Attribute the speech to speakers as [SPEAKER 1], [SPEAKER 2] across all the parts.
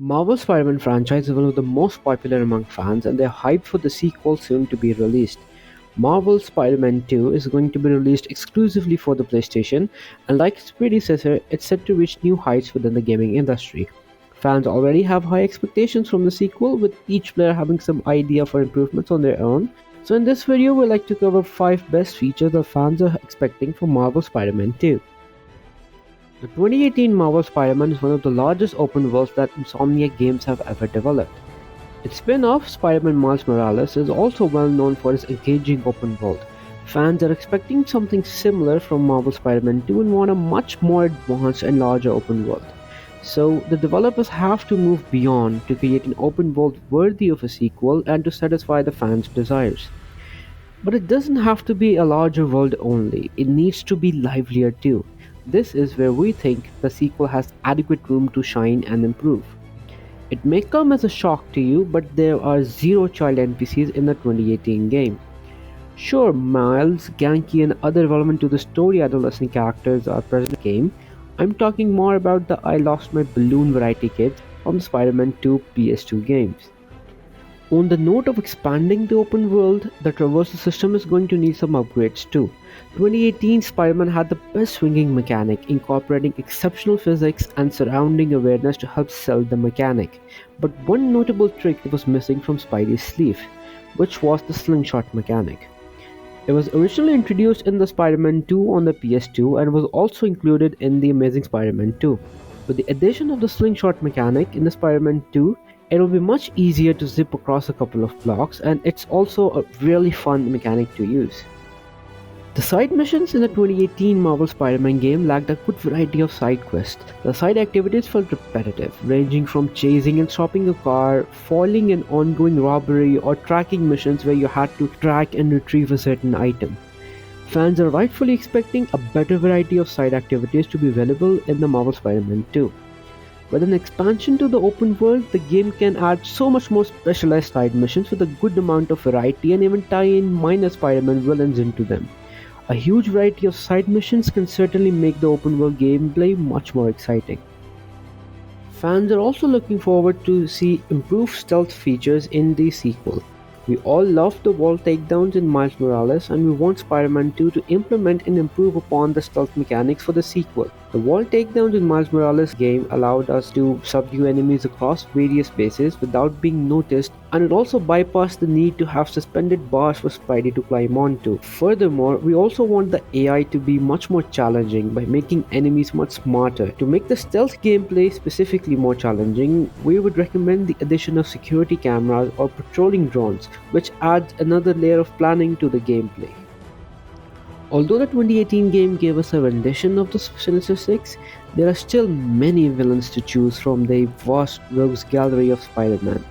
[SPEAKER 1] Marvel Spider-Man franchise is one of the most popular among fans and they're hyped for the sequel soon to be released. Marvel Spider-Man 2 is going to be released exclusively for the PlayStation, and like its predecessor, it's set to reach new heights within the gaming industry. Fans already have high expectations from the sequel, with each player having some idea for improvements on their own. So in this video, we'd like to cover 5 best features that fans are expecting from Marvel Spider-Man 2. The 2018 Marvel Spider-Man is one of the largest open worlds that Insomniac Games have ever developed. Its spin-off, Spider-Man Miles Morales, is also well known for its engaging open world. Fans are expecting something similar from Marvel Spider-Man 2 and want a much more advanced and larger open world. So, the developers have to move beyond to create an open world worthy of a sequel and to satisfy the fans' desires. But it doesn't have to be a larger world only, it needs to be livelier too. This is where we think the sequel has adequate room to shine and improve. It may come as a shock to you, but there are zero child NPCs in the 2018 game. Sure, Miles, Genki and other relevant to the story adolescent characters are present in the game. I'm talking more about the I Lost My Balloon variety kits from the Spider-Man 2 PS2 games. On the note of expanding the open world, the traversal system is going to need some upgrades too. 2018 Spider-Man had the best swinging mechanic, incorporating exceptional physics and surrounding awareness to help sell the mechanic. But one notable trick was missing from Spidey's sleeve, which was the slingshot mechanic. It was originally introduced in the Spider-Man 2 on the PS2 and was also included in the Amazing Spider-Man 2. With the addition of the slingshot mechanic in the Spider-Man 2, it will be much easier to zip across a couple of blocks, and it's also a really fun mechanic to use. The side missions in the 2018 Marvel Spider-Man game lacked a good variety of side quests. The side activities felt repetitive, ranging from chasing and stopping a car, foiling an ongoing robbery, or tracking missions where you had to track and retrieve a certain item. Fans are rightfully expecting a better variety of side activities to be available in the Marvel Spider-Man 2. With an expansion to the open world, the game can add so much more specialized side missions with a good amount of variety and even tie in minor Spider-Man villains into them. A huge variety of side missions can certainly make the open world gameplay much more exciting. Fans are also looking forward to see improved stealth features in the sequel. We all love the wall takedowns in Miles Morales, and we want Spider-Man 2 to implement and improve upon the stealth mechanics for the sequel. The wall takedowns in Miles Morales game allowed us to subdue enemies across various spaces without being noticed, and it also bypassed the need to have suspended bars for Spidey to climb onto. Furthermore, we also want the AI to be much more challenging by making enemies much smarter. To make the stealth gameplay specifically more challenging, we would recommend the addition of security cameras or patrolling drones, which adds another layer of planning to the gameplay. Although the 2018 game gave us a rendition of the Sinister Six, there are still many villains to choose from the vast rogues gallery of Spider-Man.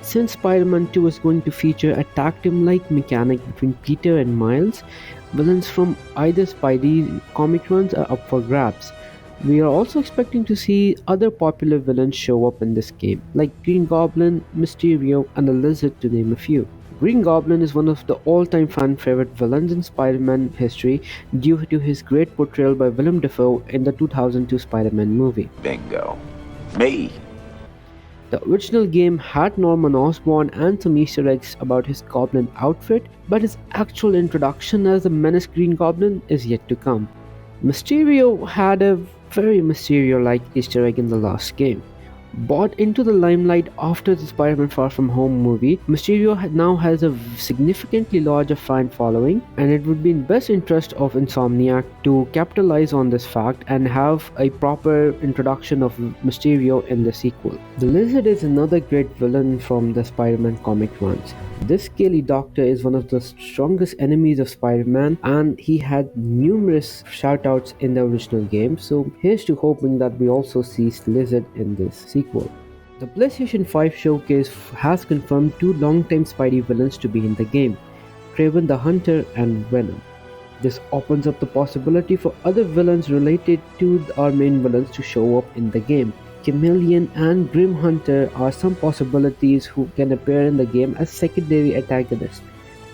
[SPEAKER 1] Since Spider-Man 2 is going to feature a tag team-like mechanic between Peter and Miles, villains from either Spidey comic runs are up for grabs. We are also expecting to see other popular villains show up in this game, like Green Goblin, Mysterio, and the Lizard to name a few. Green Goblin is one of the all-time fan favorite villains in Spider-Man history due to his great portrayal by Willem Dafoe in the 2002 Spider-Man movie.
[SPEAKER 2] Bingo. Me.
[SPEAKER 1] The original game had Norman Osborn and some Easter eggs about his Goblin outfit, but his actual introduction as the Menace Green Goblin is yet to come. Mysterio had a very Mysterio-like Easter egg in the last game. Brought into the limelight after the Spider-Man Far From Home movie, Mysterio now has a significantly larger fan following, and it would be in best interest of Insomniac to capitalize on this fact and have a proper introduction of Mysterio in the sequel. The Lizard is another great villain from the Spider-Man comic runs. This scaly doctor is one of the strongest enemies of Spider-Man, and he had numerous shoutouts in the original game, so here's to hoping that we also see Lizard in this sequel. The PlayStation 5 showcase has confirmed 2 long-time Spidey villains to be in the game, Kraven the Hunter and Venom. This opens up the possibility for other villains related to our main villains to show up in the game. Chameleon and Grim Hunter are some possibilities who can appear in the game as secondary antagonists.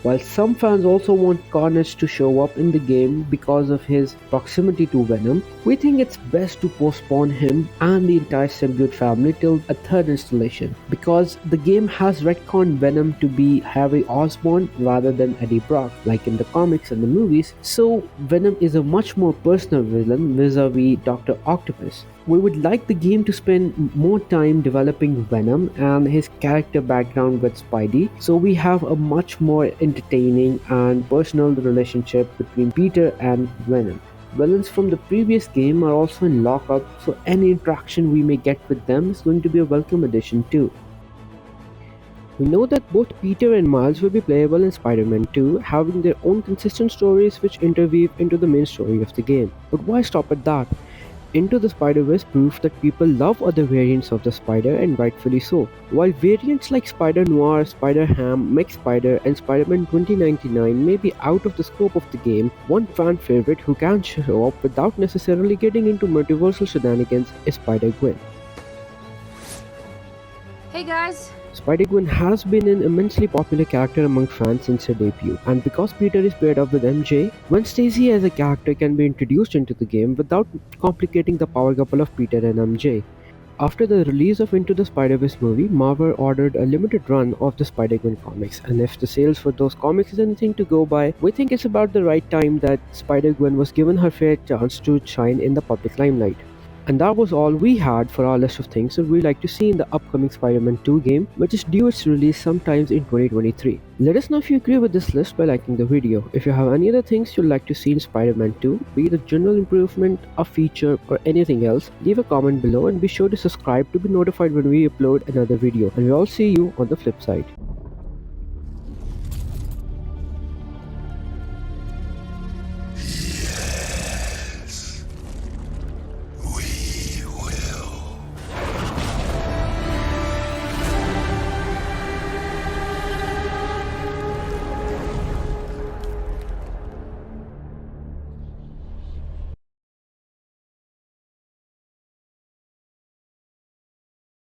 [SPEAKER 1] While some fans also want Carnage to show up in the game because of his proximity to Venom, we think it's best to postpone him and the entire symbiote family till a third installation, because the game has retconned Venom to be Harry Osborn rather than Eddie Brock, like in the comics and the movies, so Venom is a much more personal villain vis-a-vis Dr. Octopus. We would like the game to spend more time developing Venom and his character background with Spidey, so we have a much more entertaining and personal relationship between Peter and Venom. Villains from the previous game are also in lockup, so any interaction we may get with them is going to be a welcome addition too. We know that both Peter and Miles will be playable in Spider-Man 2, having their own consistent stories which interweave into the main story of the game. But why stop at that? Into the Spider-Verse proved that people love other variants of the Spider, and rightfully so. While variants like Spider-Noir, Spider-Ham, Mech Spider, and Spider-Man 2099 may be out of the scope of the game, one fan favorite who can show up without necessarily getting into multiversal shenanigans is SpiderGwen.
[SPEAKER 3] Hey guys!
[SPEAKER 1] SpiderGwen has been an immensely popular character among fans since her debut, and because Peter is paired up with MJ, Gwen Stacy as a character can be introduced into the game without complicating the power couple of Peter and MJ. After the release of Into the Spider-Verse movie, Marvel ordered a limited run of the Spider-Gwen comics, and if the sales for those comics is anything to go by, we think it's about the right time that Spider-Gwen was given her fair chance to shine in the public limelight. And that was all we had for our list of things that we'd like to see in the upcoming Spider-Man 2 game, which is due its release sometimes in 2023. Let us know if you agree with this list by liking the video. If you have any other things you'd like to see in Spider-Man 2, be it a general improvement, a feature, or anything else, leave a comment below and be sure to subscribe to be notified when we upload another video. And we'll all see you on the flip side.